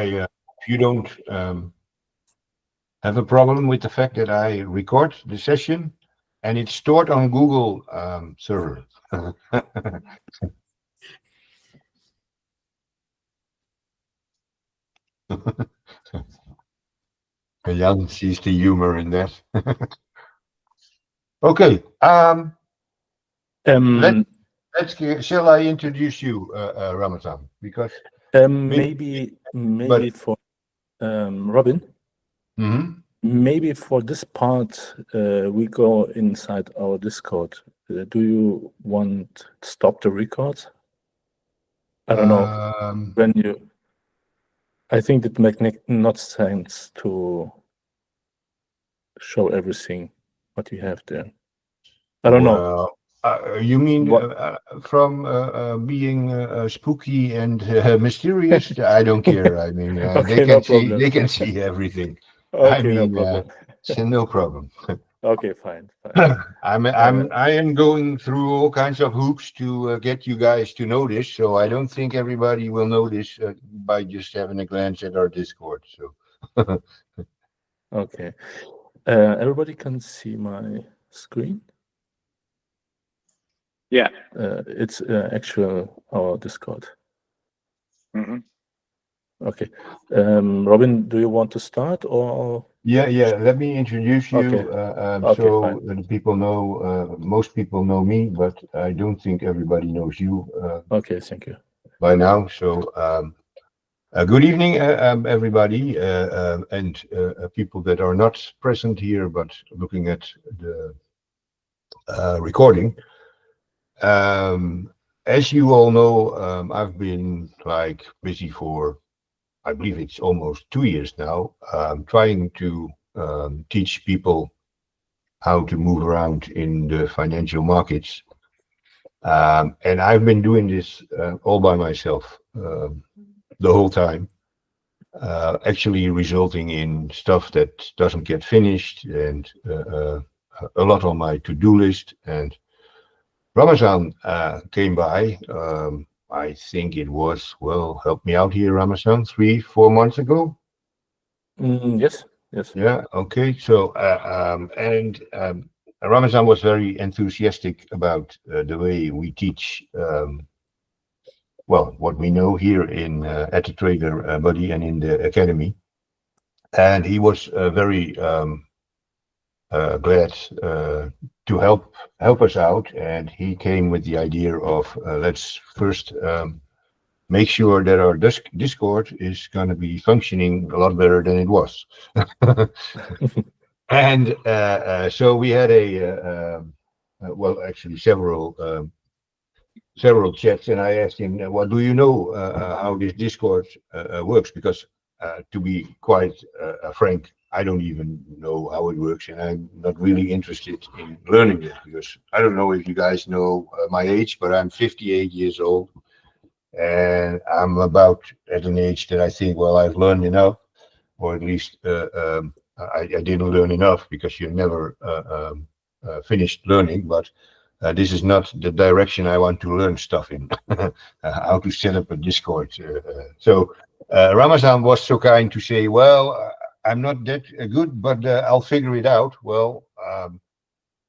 if you don't have a problem with the fact that I record the session and it's stored on Google server. Jan sees the humor in that. Okay. Shall I introduce you, Ramazan? Because maybe for Robin. Mm-hmm. Maybe for this part, we go inside our Discord. Do you want to stop the record? I don't know when you. I think it makes not sense to show everything what you have there. I don't know. You mean from being spooky and mysterious? I don't care. I mean, Okay, they can see everything. Okay, I mean, no problem. No problem. Okay, fine. I am going through all kinds of hoops to get you guys to know this, so I don't think everybody will know this by just having a glance at our Discord. So. Okay. Everybody can see my screen. Yeah. It's actual our Discord. Mm-hmm. Okay. Robin, do you want to start or? Yeah. Let me introduce you. Okay. So the people know, most people know me, but I don't think everybody knows you. Okay, thank you. By now. So good evening, everybody, and people that are not present here, but looking at the recording. As you all know, I've been busy for, I believe it's almost 2 years now, trying to teach people how to move around in the financial markets. And I've been doing this all by myself the whole time, actually resulting in stuff that doesn't get finished and a lot on my to-do list. And Ramazan came by. I think it was, well, help me out here, Ramazan, 3-4 months ago. Yes. Yeah. Okay. So Ramazan was very enthusiastic about the way we teach. Well, what we know here in at the Trader Buddy and in the academy, and he was very glad to help us out, and he came with the idea of let's first make sure that our Discord is going to be functioning a lot better than it was. And so we had well, actually several chats, and I asked him, "Well, do you know how this Discord works?" Because to be quite frank, I don't even know how it works, and I'm not really interested in learning it, because I don't know if you guys know my age, but I'm 58 years old, and I'm about at an age that I think, well, I've learned enough, or at least I didn't learn enough, because you're never finished learning, but this is not the direction I want to learn stuff in, how to set up a Discord. So Ramazan was so kind to say, well, I'm not that good, but I'll figure it out. Well,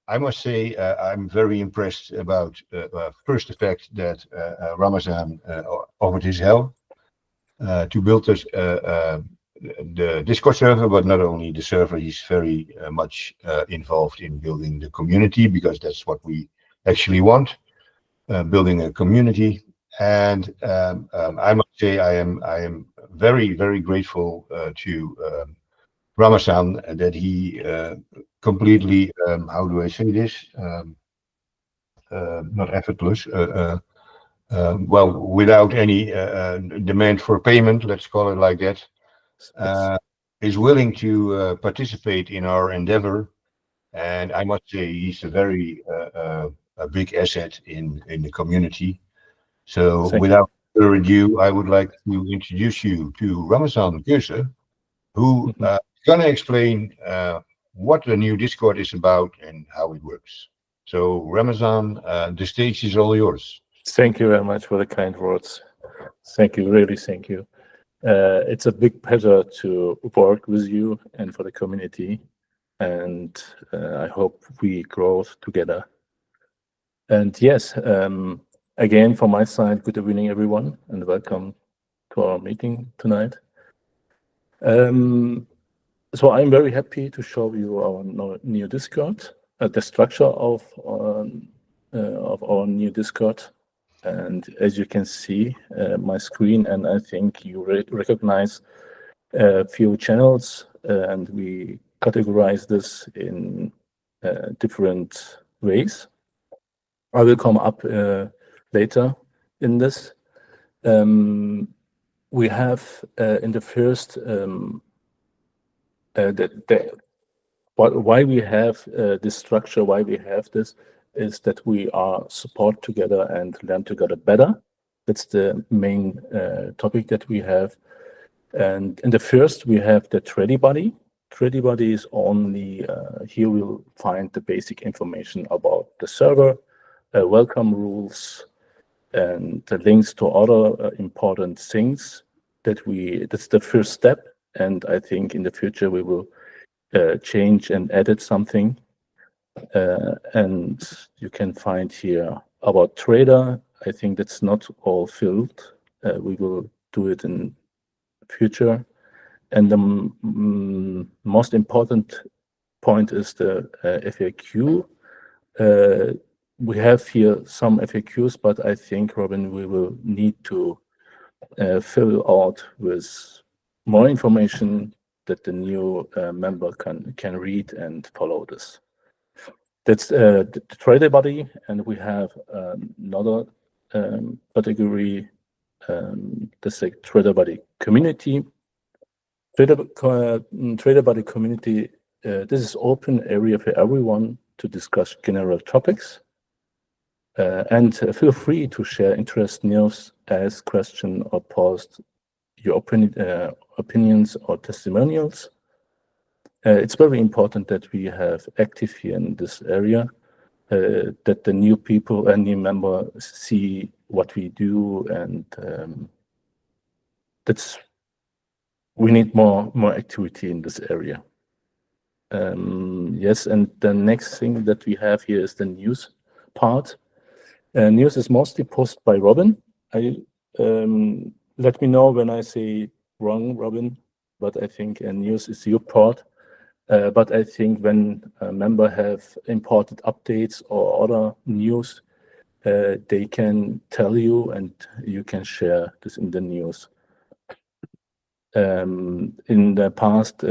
I must say I'm very impressed about first the fact that Ramazan offered his help to build us the Discord server, but not only the server, he's very much involved in building the community, because that's what we actually want, building a community. And I must say I am very, very grateful to Ramazan that he completely, how do I say this, not effortless, well, without any demand for payment, let's call it like that, is willing to participate in our endeavor. And I must say he's a very a big asset in the community. So without further ado, I would like to introduce you to Ramazan Gürse, who is going to explain what the new Discord is about and how it works. So Ramazan, the stage is all yours. Thank you very much for the kind words. Thank you, really, thank you. It's a big pleasure to work with you and for the community, and I hope we grow together. And yes, again, from my side, good evening, everyone, and welcome to our meeting tonight. So I'm very happy to show you our new Discord, the structure of our new Discord. And as you can see, my screen, and I think you recognize a few channels, and we categorize this in different ways. I will come up later in this. We have in the first why we have this structure, why we have this, is that we are support together and learn together better. That's the main topic that we have. And in the first, we have the TradeQUO. TradeQUO is only, here we'll find the basic information about the server, welcome rules, and the links to other important things that's the first step. And I think in the future we will change and edit something. And you can find here about trader. I think that's not all filled. We will do it in future. And the most important point is the FAQ. We have here some FAQs, but I think, Robin, we will need to fill out with more information that the new member can read and follow this. That's the TradeQUO, and we have another category, that's the TradeQUO community. TradeQUO community, this is open area for everyone to discuss general topics. And feel free to share interest, news, ask questions, or post your opinions or testimonials. It's very important that we have active here in this area, that the new people and new members see what we do, and we need more activity in this area. Yes, and the next thing that we have here is the news part. News is mostly posted by Robin. Let me know when I say wrong, Robin, but I think news is your part. But I think when a member have important updates or other news, they can tell you and you can share this in the news. In the past,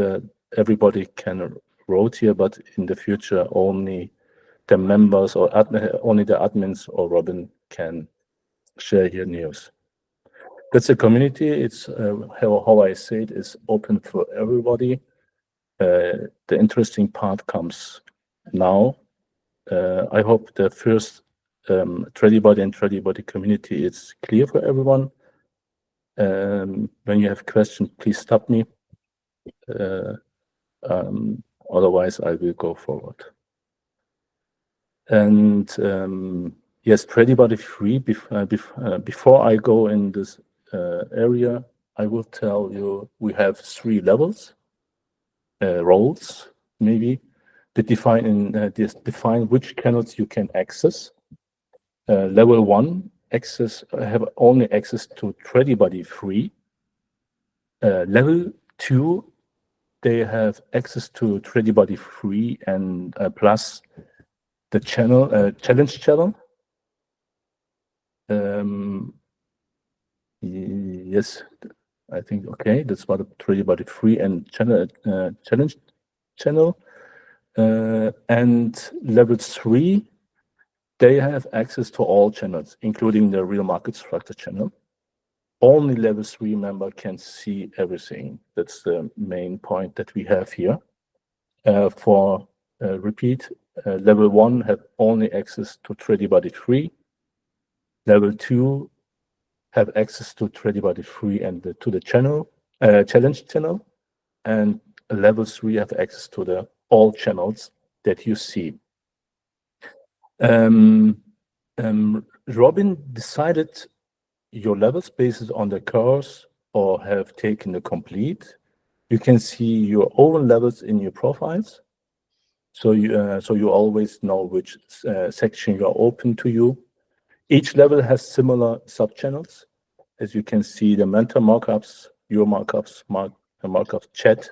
everybody can wrote here, but in the future, only the members or only the admins or Robin can share here news. That's a community. It's how I say it is open for everybody. The interesting part comes now. I hope the first TradeQUO and TradeQUO community is clear for everyone. When you have questions, please stop me. Otherwise, I will go forward. And yes, TradeQUO free. Before I go in this area, I will tell you we have 3 levels, roles maybe, that define which channels you can access. Level 1 have only access to TradeQUO free. Level 2, they have access to TradeQUO free and plus the channel challenge channel. Yes, I think okay. That's what TradeQUO free and challenge channel. And level 3, they have access to all channels, including the real market structure channel. Only level 3 member can see everything. That's the main point that we have here. For repeat, level 1 have only access to TradeQUO free. Level 2 have access to TradeQUO free and to the channel challenge channel, and level 3 have access to the all channels that you see. Robin decided your levels based on the course or have taken the complete, you can see your own levels in your profiles. So you always know which section you are open to you. Each level has similar sub-channels. As you can see, the mentor markups, your markups, markups chat,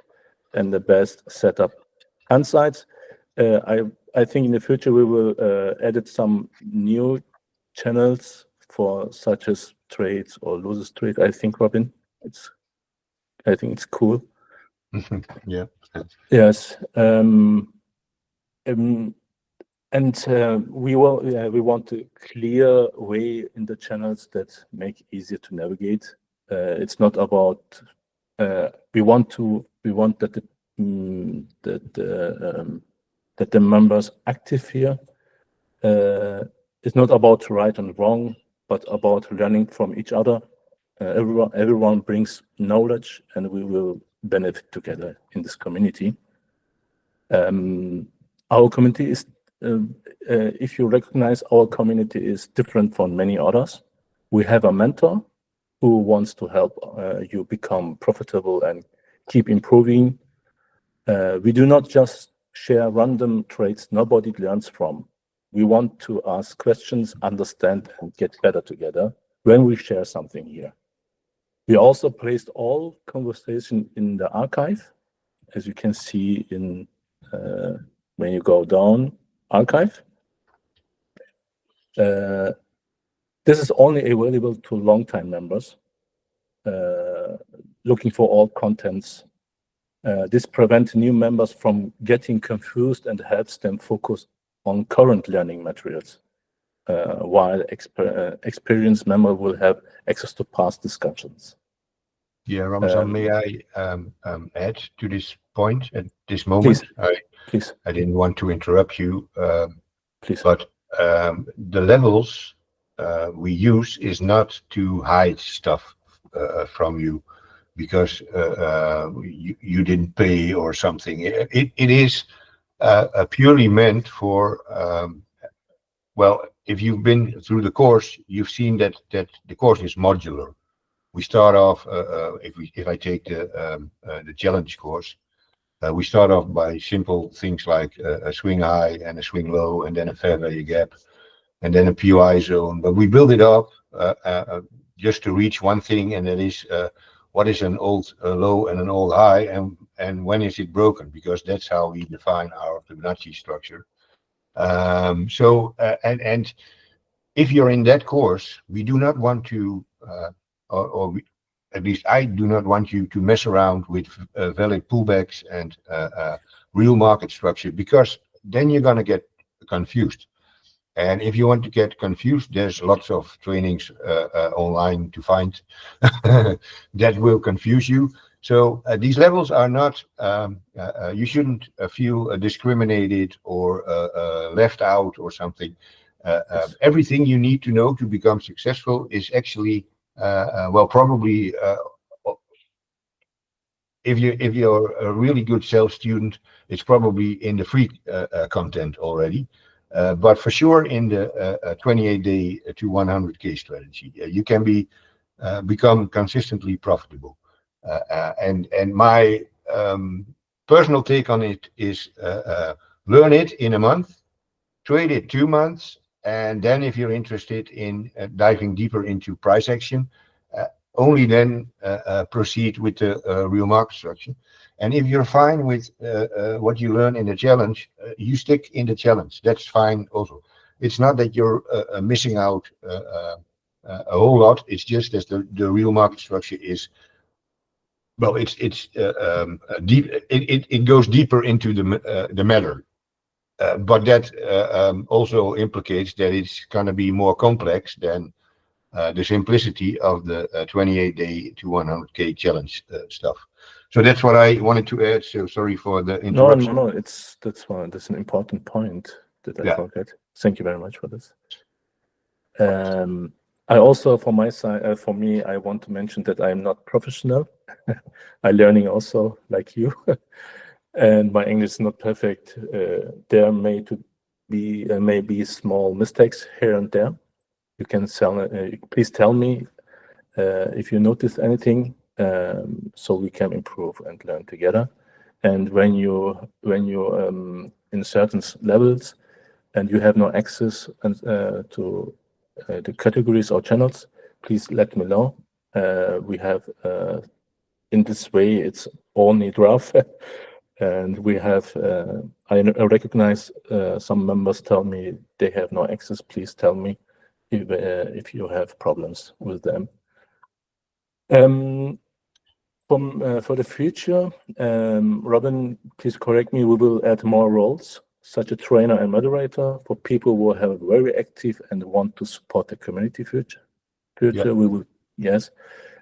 and the best setup insights. I think in the future we will edit some new channels for such as trades or loses trade. I think, Robin, I think it's cool. Yeah. Yes. And we want to clear way in the channels that make easier to navigate. It's not about we want that the members active here. It's not about right and wrong, but about learning from each other. Everyone brings knowledge, and we will benefit together in this community. Our community is, if you recognize, our community is different from many others. We have a mentor who wants to help you become profitable and keep improving. We do not just share random trades nobody learns from. We want to ask questions, understand, and get better together when we share something here. We also placed all conversation in the archive, as you can see in when you go down archive. This is only available to long-time members looking for all contents. This prevents new members from getting confused and helps them focus on current learning materials, while experienced members will have access to past discussions. Yeah, Ramazan, may I add to this point at this moment? Please. I didn't want to interrupt you, please. But the levels we use is not to hide stuff from you because you didn't pay or something. It is purely meant for, well, if you've been through the course, you've seen that the course is modular. We start off, if I take the challenge course, we start off by simple things like a swing high and a swing low, and then a fair value gap, and then a POI zone. But we build it up just to reach one thing, and that is what is an old low and an old high, and when is it broken? Because that's how we define our Fibonacci structure. And if you're in that course, we do not want to, at least I do not want you to mess around with valid pullbacks and real market structure, because then you're going to get confused. And if you want to get confused, there's lots of trainings online to find that will confuse you. So these levels are not, you shouldn't feel discriminated or left out or something. Yes. Everything you need to know to become successful is actually, well, probably, if you're a really good self-student, it's probably in the free content already. But for sure, in the 28-day to 100K strategy, you can become consistently profitable. And my personal take on it is learn it in a month, trade it 2 months, and then if you're interested in diving deeper into price action, only then proceed with the real market structure. And if you're fine with what you learn in the challenge, you stick in the challenge. That's fine also. It's not that you're missing out a whole lot. It's just that the real market structure is, well, it's deep. It goes deeper into the matter. But that also implicates that it's going to be more complex than the simplicity of the 28-day to 100K challenge stuff. So that's what I wanted to add. So sorry for the interruption. No, that's fine. That's an important point that I forgot. Thank you very much for this. I also, from my side, for me, I want to mention that I'm not professional. I'm learning also, like you, and my English is not perfect. There may be small mistakes here and there. You can please tell me if you notice anything. so we can improve and learn together. And when you in certain levels and you have no access to the categories or channels, please let me know. We have in this way it's only draft, and we have I recognize some members tell me they have no access. Please tell me if you have problems with them. For the future, Robin, please correct me. We will add more roles, such a trainer and moderator, for people who are very active and want to support the community future. Yeah. We will, yes,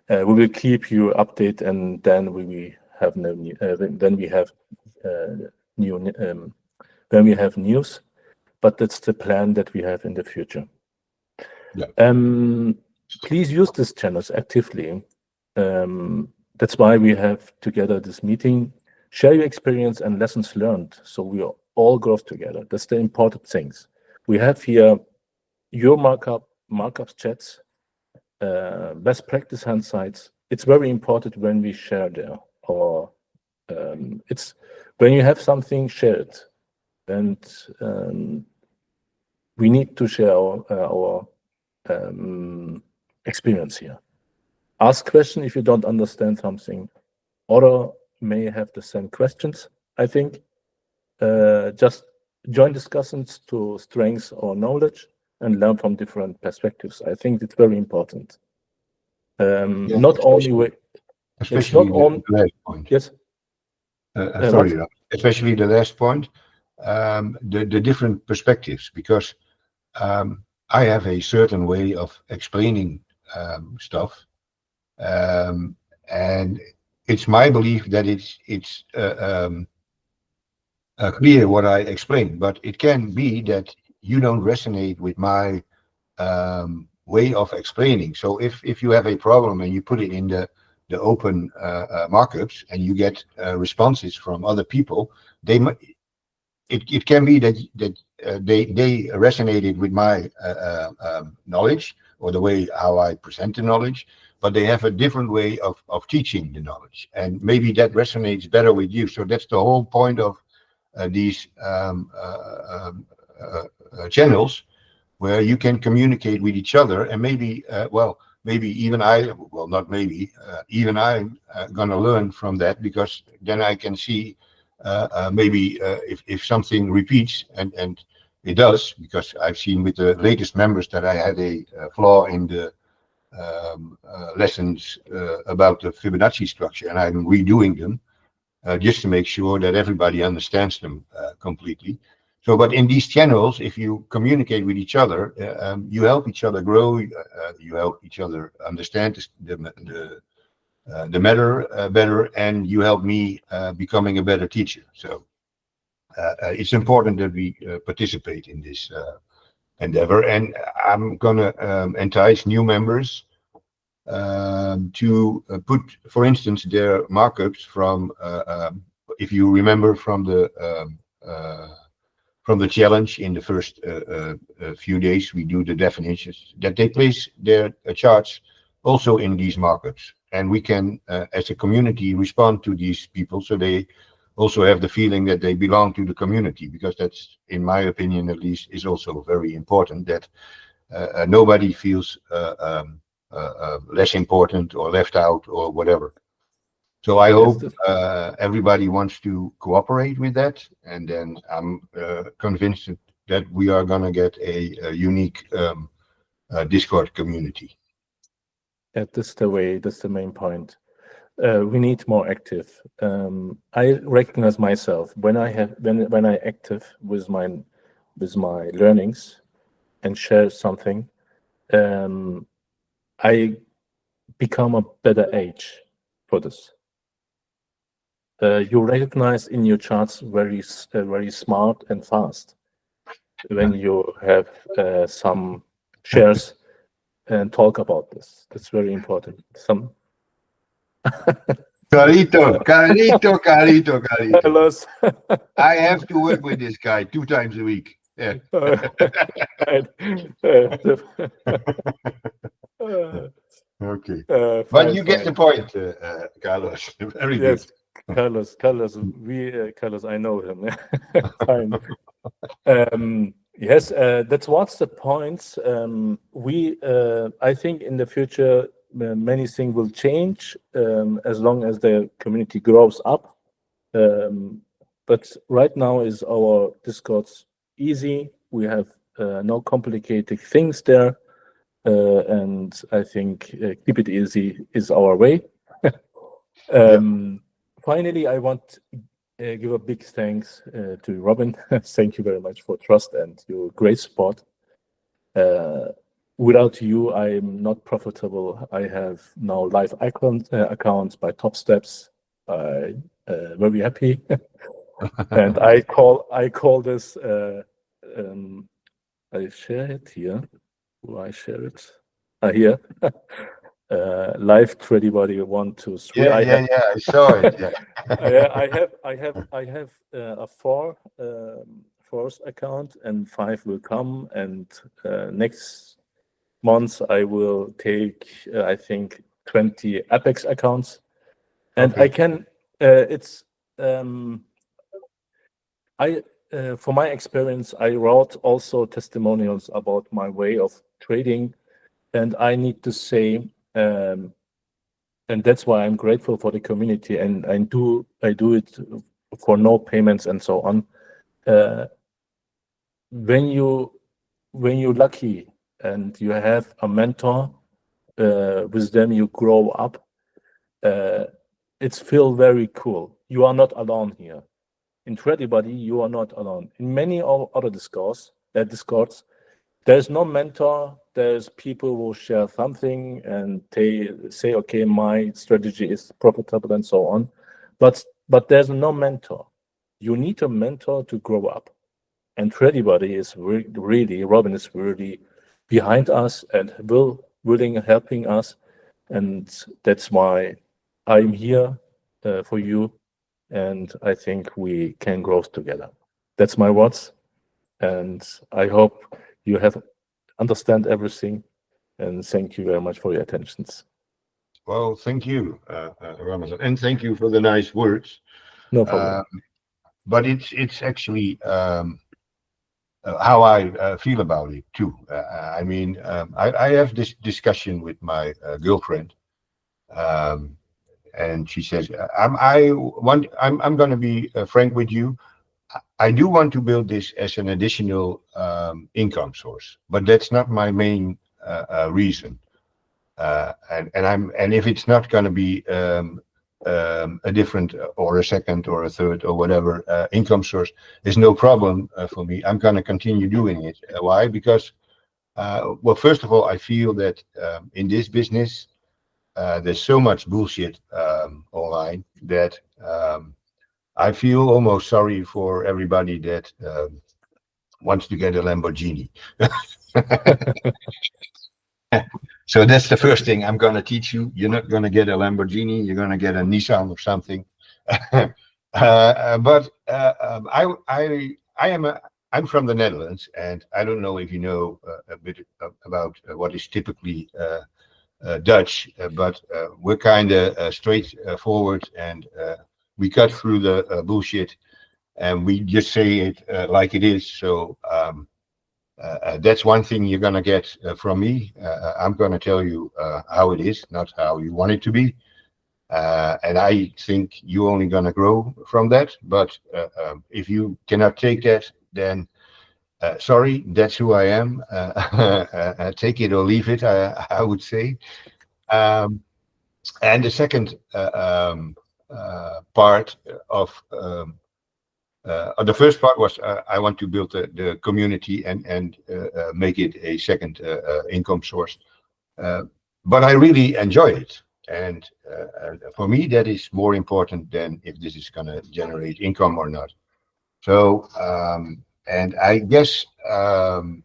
we will keep you updated, and then we have no new. Then we have new. When we have news, but that's the plan that we have in the future. Yeah. Please use these channels actively. That's why we have together this meeting. Share your experience and lessons learned, so we all grow together. That's the important things. We have here your markups chats, best practice handsights. It's very important when we share there, or it's when you have something shared, and we need to share our experience here. Ask question if you don't understand something. Other may have the same questions. I think just join discussions to strengthen our knowledge and learn from different perspectives. I think it's very important. Not only especially the last point. Yes. Sorry, especially the last point. The different perspectives, because I have a certain way of explaining stuff, and it's my belief that it's clear what I explain, but it can be that you don't resonate with my way of explaining. So if you have a problem and you put it in the open markups and you get responses from other people, it can be that they resonated with my knowledge or the way how I present the knowledge, but they have a different way of teaching the knowledge, and maybe that resonates better with you. So that's the whole point of these channels, where you can communicate with each other, and maybe even I'm gonna learn from that, because then I can see maybe if something repeats, and it does, because I've seen with the latest members that I had a flaw in the lessons about the Fibonacci structure, and I'm redoing them just to make sure that everybody understands them completely. So, but in these channels, if you communicate with each other, you help each other grow, you help each other understand the matter better, and you help me becoming a better teacher. So it's important that we participate in this endeavor, and I'm gonna entice new members to put, for instance, their markups from, if you remember from the challenge in the first few days, we do the definitions, that they place their charts also in these markups, and we can, as a community, respond to these people, so they also have the feeling that they belong to the community, because that's, in my opinion at least, is also very important, that nobody feels less important or left out or whatever. So I hope everybody wants to cooperate with that, and then I'm convinced that we are going to get a unique Discord community. That's the way. That's the main point. We need more active. I recognize myself when I active with my learnings and share something. I become a better age for this. You recognize in your charts very smart and fast when you have some shares and talk about this. That's very important. Carlito. I have to work with this guy 2 times a week. Yeah. Okay. But Fine, you get fine. the point, Carlos. Very Yes, good. Carlos, I know him. Fine. Yes, that's what's the point. I think in the future, many things will change as long as the community grows up. But right now is our Discord's easy. We have no complicated things there. And I think keep it easy is our way. Finally, I want to give a big thanks to Robin. Thank you very much for trust and your great support. Without you, I'm not profitable. I have now live accounts by Top Steps. I very happy, and I call this. I share it here. Do I share it? Here. Live TradeQUO 1, 2, 3. Yeah. I saw it. Yeah. I have a fourth account, and 5 will come. And next month I will take I think 20 Apex accounts, and Okay. I can. It's for my experience, I wrote also testimonials about my way of trading, and I need to say. And that's why I'm grateful for the community, and I do it for no payments and so on. When you're lucky and you have a mentor, with them you grow up. It's feel very cool. You are not alone here. In TradeQUO, you are not alone. In many other discords, there's no mentor. There's people who share something and they say, okay, my strategy is profitable and so on. But there's no mentor. You need a mentor to grow up. And TradeQUO is really, Robin is really behind us and willing helping us. And that's why I'm here for you. And I think we can grow together. That's my words. And I hope you have understand everything, and thank you very much for your attentions. Well, thank you, Ramazan, and thank you for the nice words. No problem. But it's actually how I feel about it too. I mean, I have this discussion with my girlfriend, and she says, I'm going to be frank with you. I do want to build this as an additional income source, but that's not my main reason. And if it's not going to be a different or a second or a third or whatever income source, there's no problem for me. I'm going to continue doing it. Why? Because well, first of all, I feel that in this business there's so much bullshit online that I feel almost sorry for everybody that wants to get a Lamborghini. So that's the first thing I'm going to teach you. You're not going to get a Lamborghini. You're going to get a Nissan or something. I'm from the Netherlands, and I don't know if you know a bit about what is typically Dutch, but we're kind of straightforward, and we cut through the bullshit, and we just say it like it is. So that's one thing you're going to get from me. I'm going to tell you how it is, not how you want it to be. And I think you're only going to grow from that. But if you cannot take that, then sorry, that's who I am. Take it or leave it, I would say. And the second part of the first part was I want to build the community and make it a second income source. But I really enjoy it. And for me, that is more important than if this is going to generate income or not. So, and I guess, and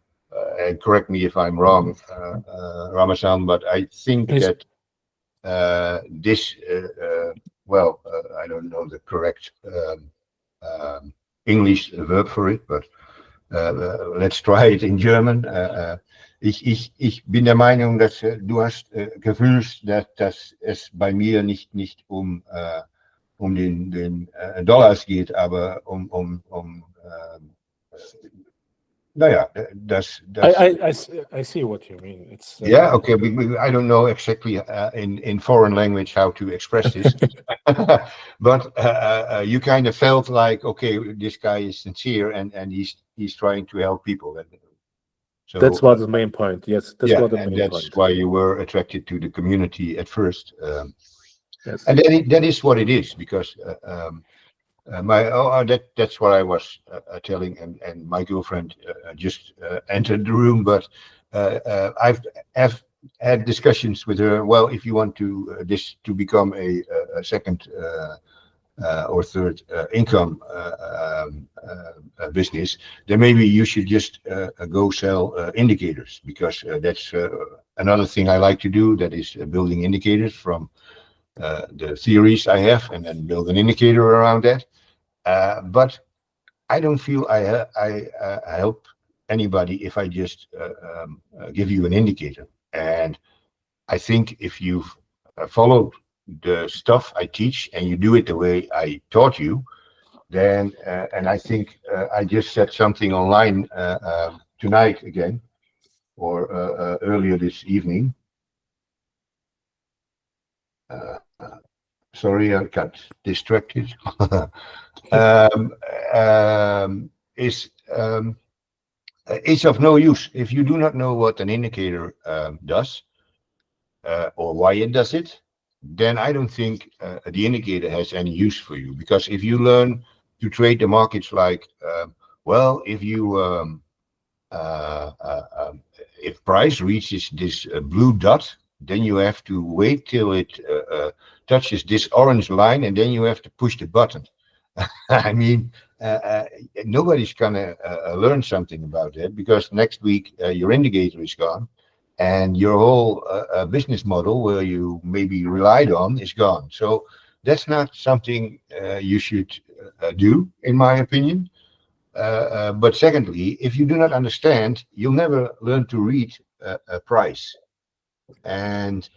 correct me if I'm wrong, Ramazan, but I think that this, well, I don't know the correct English verb for it, but let's try it in German. Ich bin der Meinung, dass du hast gefühlst, dass es bei mir nicht um den Dollars geht, aber naja, I see what you mean. It's yeah, okay. I don't know exactly in foreign language how to express this, but you kind of felt like, okay, this guy is sincere and he's trying to help people. So that's what the main point. Yes, that's what the main that's point. why you were attracted to the community at first. Yes. And that is what it is, because that's what I was telling, and my girlfriend just entered the room, but I've had discussions with her. Well, if you want to become a second or third income business, then maybe you should just go sell indicators, because that's another thing I like to do. That is building indicators from the theories I have, and then build an indicator around that. But I don't feel I help anybody if I just give you an indicator. And I think if you've followed the stuff I teach and you do it the way I taught you, then and I think I just said something online tonight again, or earlier this evening. Sorry, I got distracted. It's of no use if you do not know what an indicator does or why it does it. Then I don't think the indicator has any use for you, because if you learn to trade the markets like, well, if price reaches this blue dot, then you have to wait till it touches this orange line, and then you have to push the button. I mean, nobody's gonna learn something about that, because next week your indicator is gone, and your whole business model, where you maybe relied on, is gone. So that's not something you should do, in my opinion. But secondly, if you do not understand, you'll never learn to read a price. And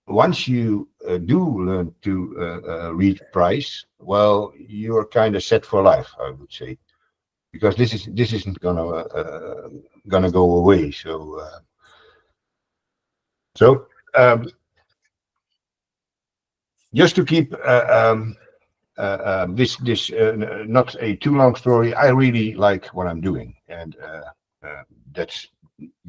once you do learn to read price, well, you're kind of set for life, I would say, because this isn't gonna go away. So just to keep this not a too long story, I really like what I'm doing, and that's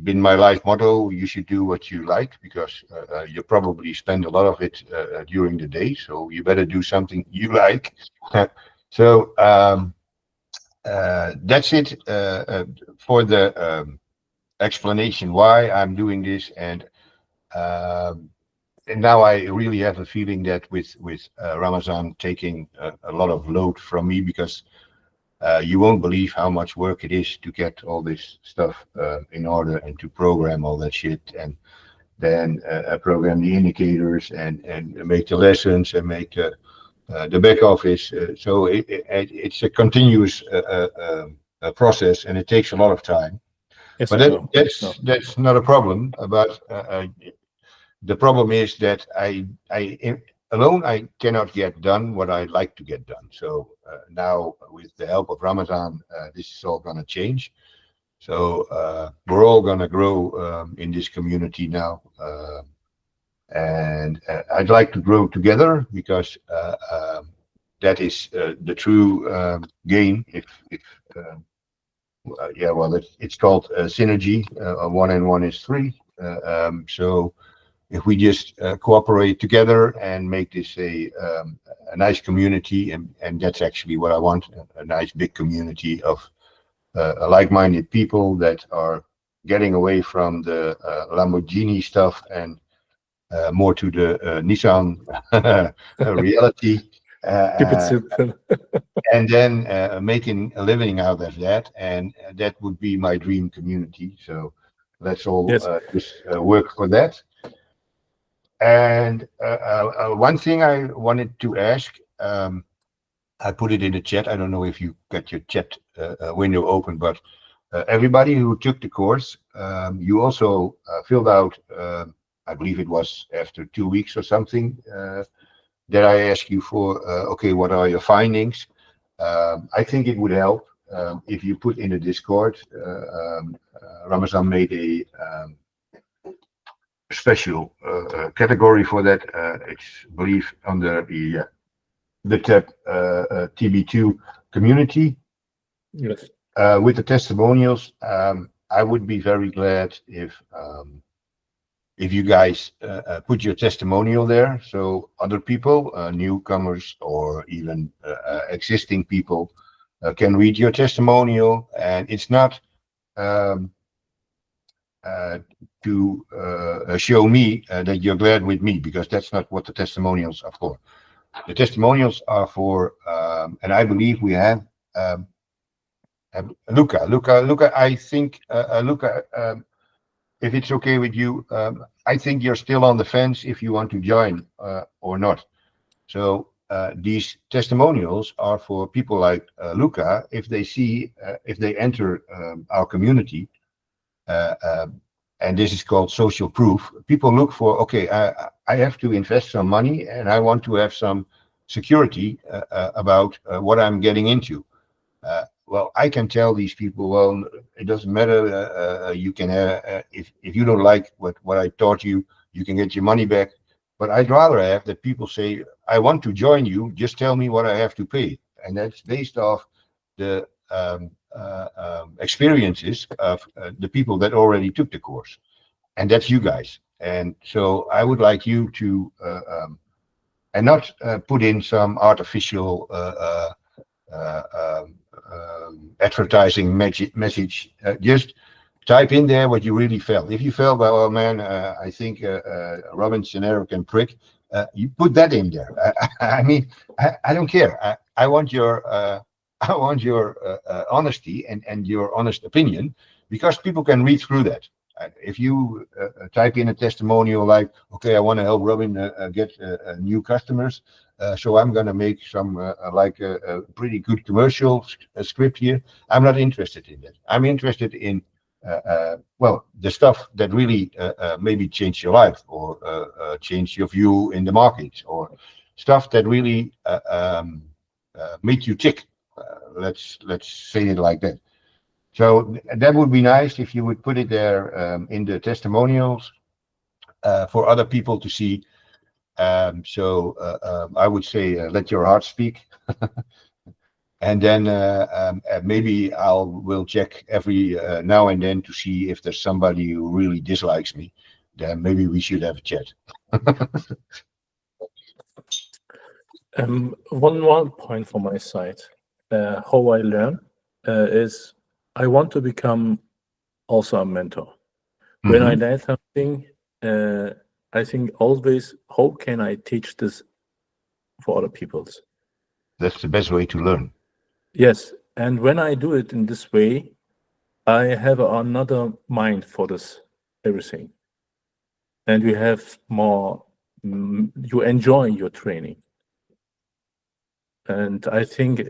been my life motto. You should do what you like, because you probably spend a lot of it during the day, so you better do something you like. So that's it for the explanation why I'm doing this. And now I really have a feeling that with Ramazan taking a lot of load from me, because you won't believe how much work it is to get all this stuff in order, and to program all that shit, and then program the indicators, and make the lessons, and make the back office. So it's a continuous process, and it takes a lot of time. Yes, But that's not a problem. But the problem is that I alone I cannot get done what I like to get done. So now, with the help of Ramadan, this is all going to change. So we're all going to grow in this community now, and I'd like to grow together, because that is the true gain. If yeah, well, it's called synergy. 1 and 1 is 3. So if we just cooperate together and make this a nice community, and that's actually what I want, a nice big community of like-minded people that are getting away from the Lamborghini stuff, and more to the Nissan reality. Keep it simple. And then making a living out of that, and that would be my dream community. So let's all just work for that. And one thing I wanted to ask, I put it in the chat. I don't know if you got your chat window open, but everybody who took the course, you also filled out, I believe it was after 2 weeks or something, that I asked you for, okay, what are your findings? I think it would help if you put in the Discord. Ramazan made a special category for that. It's, I believe, under the tab TB2 community. Yes. With the testimonials, I would be very glad if you guys put your testimonial there, so other people, newcomers or even existing people, can read your testimonial. And it's not to show me that you're glad with me, because that's not what the testimonials are for. The testimonials are for, and I believe we have Luca. I think Luca, if it's okay with you, I think you're still on the fence if you want to join or not. So these testimonials are for people like Luca, if they see, if they enter our community, and this is called social proof. People look for, okay, I have to invest some money and I want to have some security about what I'm getting into. Well, I can tell these people, well, it doesn't matter. You can, if you don't like what I taught you, you can get your money back. But I'd rather have that people say, I want to join you, just tell me what I have to pay. And that's based off the experiences of the people that already took the course. And that's you guys. And so I would like you to, and not put in some artificial advertising message. Just type in there what you really felt. If you felt, well, oh man, I think Robin Scenero can prick, you put that in there. I mean, I don't care. I want your honesty and your honest opinion, because people can read through that. If you type in a testimonial like, okay, I want to help Robin get new customers, so I'm going to make some like a pretty good commercial script here. I'm not interested in that. I'm interested in, well, the stuff that really maybe change your life, or change your view in the market, or stuff that really make you tick. Let's say it like that. So that would be nice if you would put it there in the testimonials for other people to see. So I would say let your heart speak. And then maybe will check every now and then to see if there's somebody who really dislikes me. Then maybe we should have a chat. One more point from my side. How I learn is I want to become also a mentor. When I learn something, I think always, how can I teach this for other people? That's the best way to learn. Yes, and when I do it in this way, I have another mind for this everything, and you have more. You enjoy your training, and I think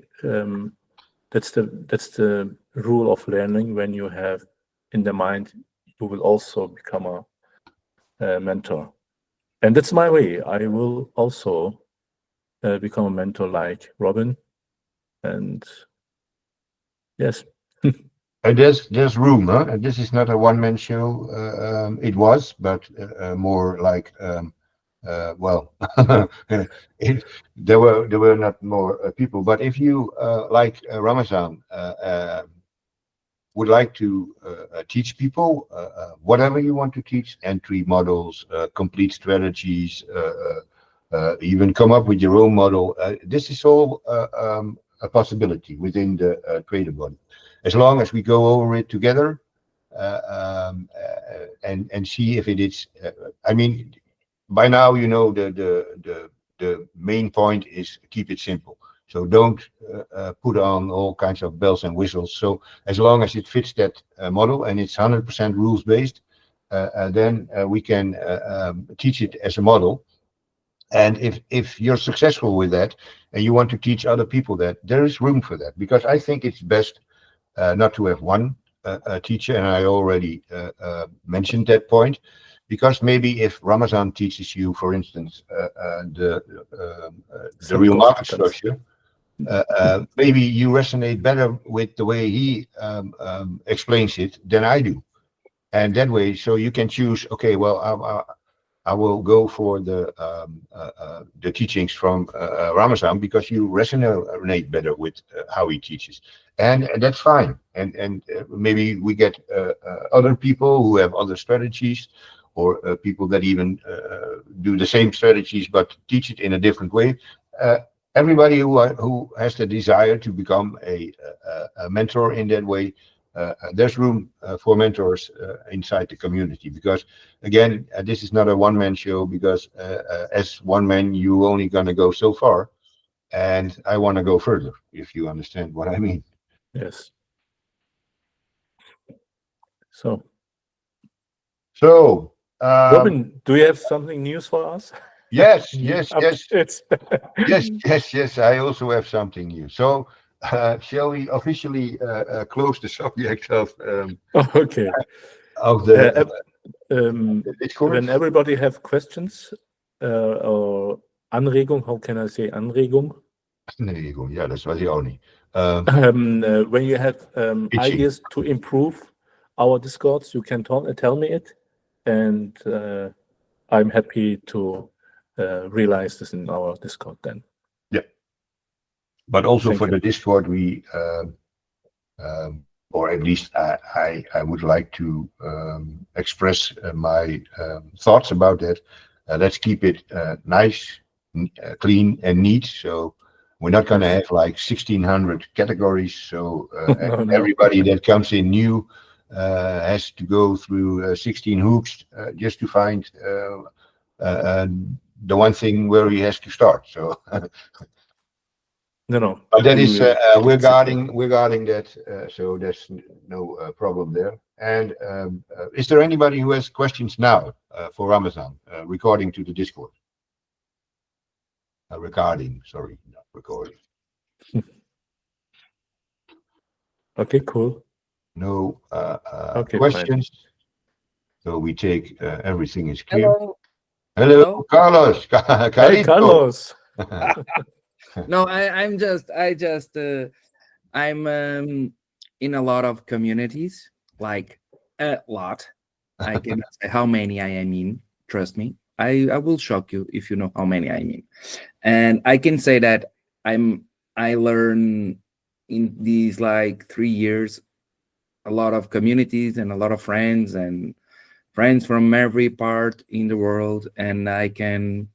that's the rule of learning. When you have in the mind, you will also become a mentor, and that's my way. I will also become a mentor like Robin, and yes. And there's room, huh? And this is not a one-man show. It was, but more like, well, there were not more people. But if you like Ramazan would like to teach people whatever you want to teach, entry models, complete strategies, even come up with your own model, this is all a possibility within the trader body, as long as we go over it together and see if it is. I mean, by now you know the main point is keep it simple. So don't put on all kinds of bells and whistles. So as long as it fits that model and it's 100% rules based, then we can teach it as a model. And if you're successful with that and you want to teach other people that, there is room for that, because I think it's best not to have one teacher, and I already mentioned that point, because maybe if Ramazan teaches you, for instance, the real market structure, maybe you resonate better with the way he explains it than I do, and that way, so you can choose. Okay, well, I will go for the teachings from Ramazan, because you resonate better with how he teaches, and that's fine. And maybe we get other people who have other strategies, or people that even do the same strategies but teach it in a different way. Everybody who has the desire to become a mentor in that way, there's room for mentors inside the community, because again, this is not a one-man show, because as one man, you only gonna go so far, and I want to go further, if you understand what I mean. Yes. Robin, do you have something news for us? Yes. I also have something new. So shall we officially close the subject of okay of the when everybody have questions or Anregung, how can I say Anregung? Anregung, yeah, that's what the only. When you have ideas to improve our Discords, you can tell me it, and I'm happy to realize this in our Discord then. Yeah, but also for the Discord, we or at least I would like to express my thoughts about that. Let's keep it nice, clean, and neat. So we're not going to have like 1,600 categories. So No. everybody that comes in new has to go through 16 hoops just to find the one thing where he has to start. So. No. But that is we're guarding that, so there's no problem there. And is there anybody who has questions now for Ramazan regarding to the Discord? Sorry, not recording. Okay, cool. No okay, questions. Fine. So we take everything is clear. Hello. Carlos. Hey, Carlos. No, I'm in a lot of communities, like a lot. I cannot say how many I am in. Trust me, I will shock you if you know how many I mean. And I can say that I learn in these like 3 years a lot of communities and a lot of friends from every part in the world, and I can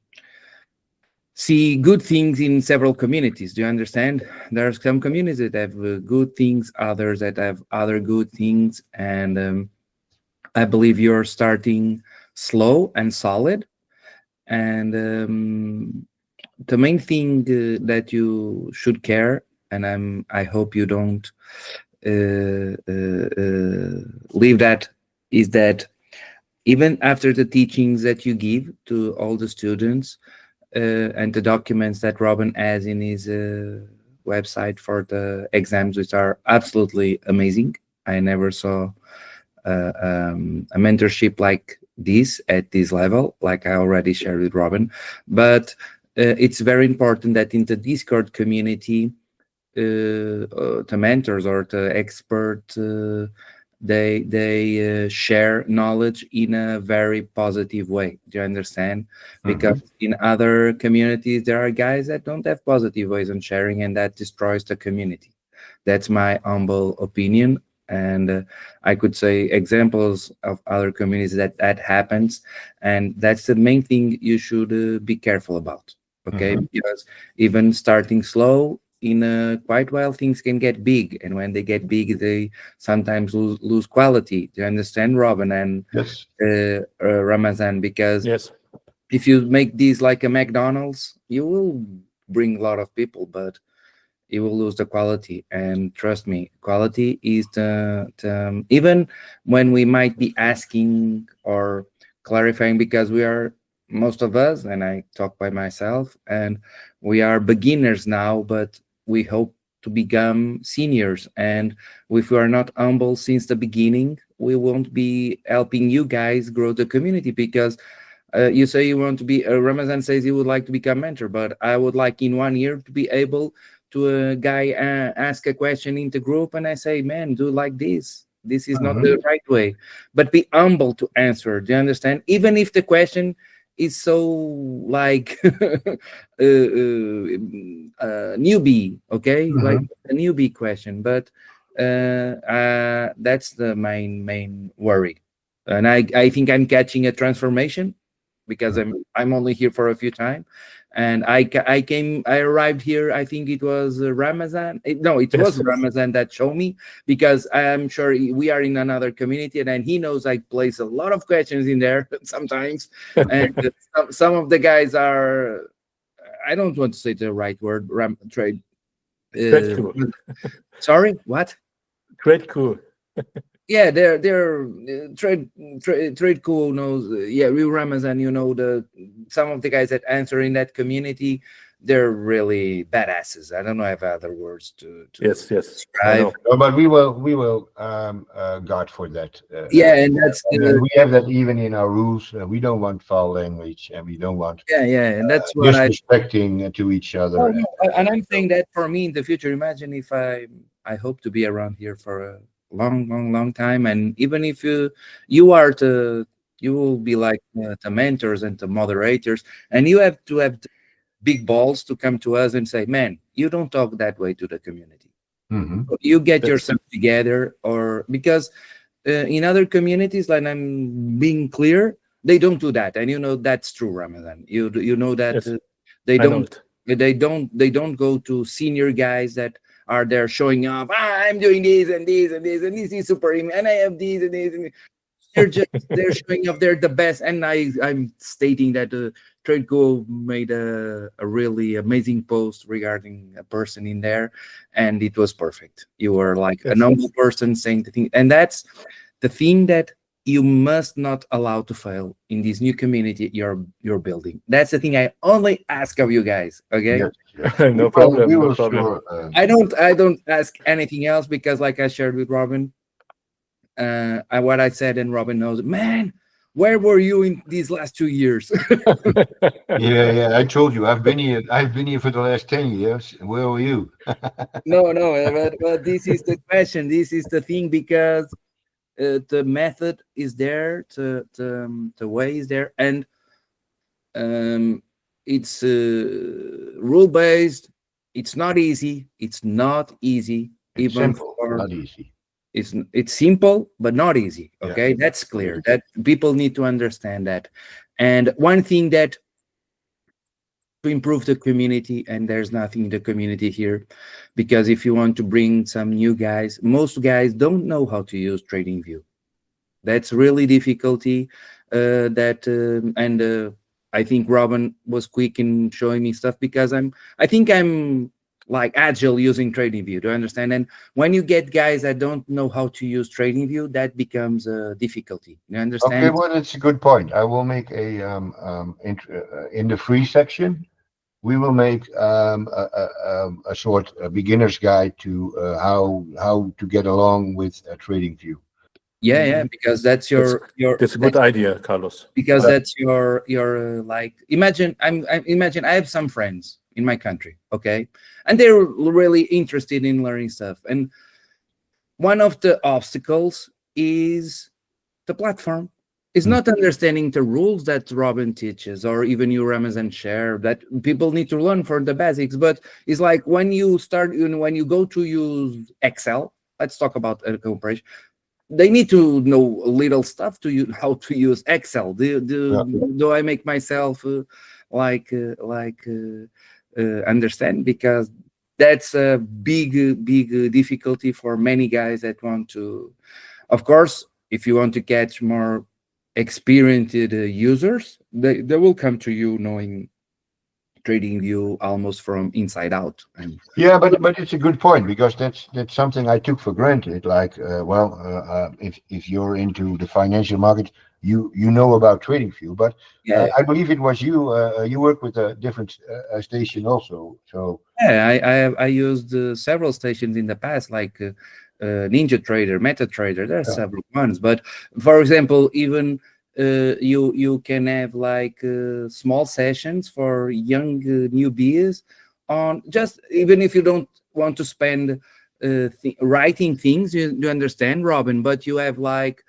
see good things in several communities. Do you understand? There are some communities that have good things, others that have other good things, and I believe you're starting slow and solid. And the main thing that you should care, and I hope you don't leave that, is that even after the teachings that you give to all the students, and the documents that Robin has in his website for the exams, which are absolutely amazing. I never saw a mentorship like this at this level, like I already shared with Robin. But it's very important that in the Discord community, the mentors or the expert, they share knowledge in a very positive way. Do you understand? Because in other communities there are guys that don't have positive ways on sharing, and that destroys the community. That's my humble opinion, and I could say examples of other communities that happens, and that's the main thing you should be careful about. Okay, because even starting slow in quite well, things can get big, and when they get big, they sometimes lose quality. Do you understand, Robin and yes. Ramazan? Because yes, if you make these like a McDonald's, you will bring a lot of people, but you will lose the quality. And trust me, quality is the even when we might be asking or clarifying, because we are most of us, and I talk by myself, and we are beginners now, but we hope to become seniors. And if we are not humble since the beginning, we won't be helping you guys grow the community, because you say you want to be, Ramazan says he would like to become mentor, but I would like in 1 year to be able to a guy ask a question in the group, and I say, man, do like this. This is not the right way, but be humble to answer. Do you understand? Even if the question is so like newbie, okay, like a newbie question, but that's the main worry. And I think I'm catching a transformation, because I'm only here for a few time, and I arrived here. I think it was Ramazan. No, it was Ramazan that showed me, because I'm sure we are in another community, and then he knows I place a lot of questions in there sometimes, and some of the guys are, I don't want to say the right word, trade. Sorry, what? TradeQUO. Yeah, they're TradeQUO knows. Yeah, real Ramazan, you know, some of the guys that answer in that community, they're really badasses. I don't know if I have other words to yes describe. No, but we will guard for that. Yeah, and that's and we have that even in our rules. We don't want foul language, and we don't want and that's what disrespecting to each other. Oh, no, and I'm saying that for me in the future. Imagine if I hope to be around here for a long time, and even if you will be like the mentors and the moderators, and you have to have big balls to come to us and say, man, you don't talk that way to the community. You get yourself together, or because in other communities, like, I'm being clear, they don't do that, and you know that's true, Ramadan. You know that they don't go to senior guys that are there showing up. I'm doing this and this and this, and this is super, and I have this and this. And they're showing up. They're the best. And I'm stating that TradeQUO made a really amazing post regarding a person in there, and it was perfect. You were like a normal person saying the thing, and that's the thing that you must not allow to fail in this new community you're building. That's the thing I only ask of you guys. Okay. No problem. No problem. Sure, I don't ask anything else, because like I shared with Robin, what I said, and Robin knows, man, where were you in these last 2 years? yeah, I told you I've been here for the last 10 years. Where were you? No, but this is the question. This is the thing, because the method is there, the way is there, and it's rule based. It's not easy. It's not easy. It's even simple, for, not easy. It's simple but not easy. Okay, Yeah. that's clear. That people need to understand that. And one thing that to improve the community, and there's nothing in the community here, because if you want to bring some new guys, most guys don't know how to use TradingView. That's really difficulty. I think Robin was quick in showing me stuff, because I think I'm like agile using TradingView. Do you understand? And when you get guys that don't know how to use TradingView, that becomes a difficulty. You understand? Okay, well, that's a good point. I will make a in the free section, we will make a short beginner's guide to how to get along with TradingView. Yeah, because that's your that's a good idea, Carlos. Because that's your like, imagine I have some friends in my country, okay, and they're really interested in learning stuff, and one of the obstacles is the platform. It's not understanding the rules that Robin teaches, or even you, Ramazan, share, that people need to learn for the basics. But it's like when you start, when you go to use Excel, let's talk about a comparison. They need to know little stuff to use, how to use Excel. Do I make myself understand? Because that's a big difficulty for many guys that want to. Of course, if you want to catch more experienced users, they will come to you knowing TradingView almost from inside out. And yeah, but it's a good point, because that's something I took for granted. Like, if you're into the financial market, you know about TradingView. But Yeah. I believe it was you. You work with a different station also. So yeah, I used several stations in the past, like Ninja Trader, MetaTrader. There are several ones, but for example, even you can have like small sessions for young newbies on, just even if you don't want to spend writing things, you understand, Robin, but you have like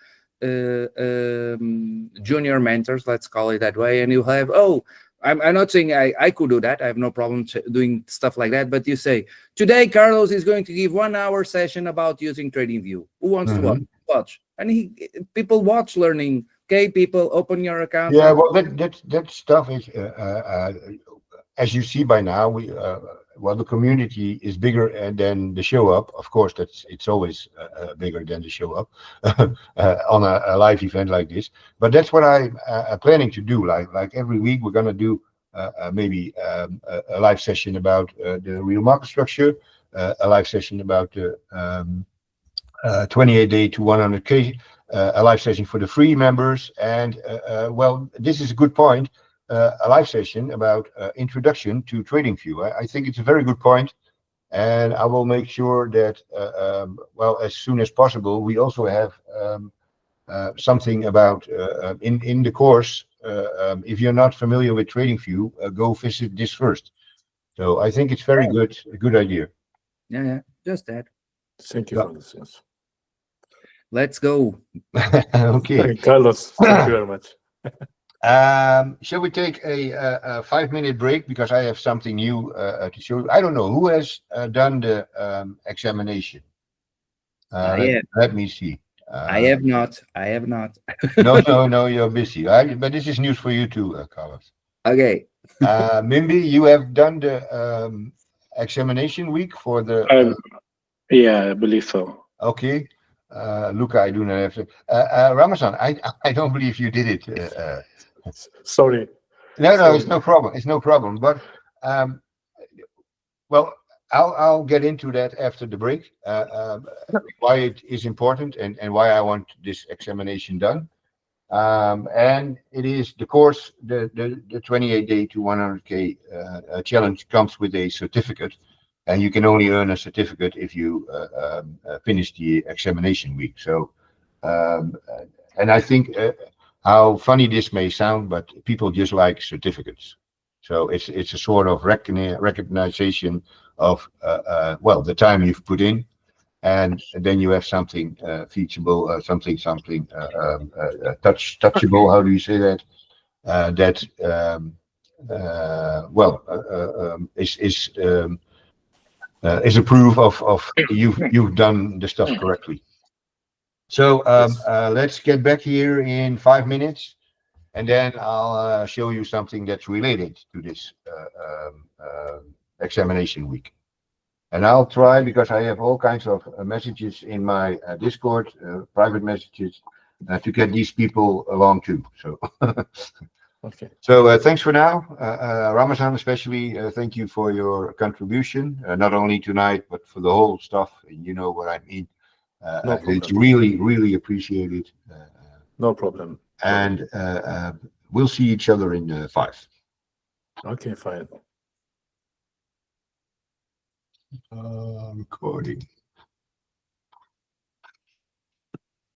junior mentors, let's call it that way, and you have, I'm not saying I could do that. I have no problem doing stuff like that. But you say, today Carlos is going to give 1 hour session about using TradingView. Who wants to watch? Watch. And people watch learning. Okay, people, open your account. Yeah, well, that stuff is, as you see by now, well, the community is bigger than the show up. Of course, it's always bigger than the show up on a live event like this. But that's what I'm planning to do. Like every week, we're gonna do maybe a live session about the real market structure, a live session about the 28-day to 100K, a live session for the free members, and well, this is a good point. A live session about introduction to TradingView. I think it's a very good point, and I will make sure that well, as soon as possible, we also have something about in the course. If you're not familiar with TradingView, go visit this first. So I think it's very good, a good idea. Yeah, just that. Thank you for this. Yes. Let's go. Okay, Carlos, thank you very much. Shall we take a 5-minute break, because I have something new to show you. I don't know who has done the examination. Let me see. I have not. No, you're busy. But this is news for you too, Carlos. Okay. Mimbi, you have done the examination week for the. Yeah, I believe so. Okay. Luca, I do not have to. Ramazan, I don't believe you did it. Sorry. No, Sorry. it's no problem. It's no problem. But well, I'll get into that after the break. Why it is important and why I want this examination done. And it is the course, the 28-day to 100K challenge comes with a certificate, and you can only earn a certificate if you finish the examination week. So, and I think. How funny this may sound, but people just like certificates. So it's a sort of recognition of well, the time you've put in, and then you have something feasible, something touchable. How do you say that? That well is a proof of you've done the stuff correctly. So let's get back here in 5 minutes, and then I'll show you something that's related to this examination week. And I'll try, because I have all kinds of messages in my Discord, private messages, to get these people along too. So, okay. So thanks for now, Ramazan especially. Thank you for your contribution, not only tonight but for the whole stuff. You know what I mean. No problem. It's really appreciated. No problem. And we'll see each other in 5. Okay, fine. Recording.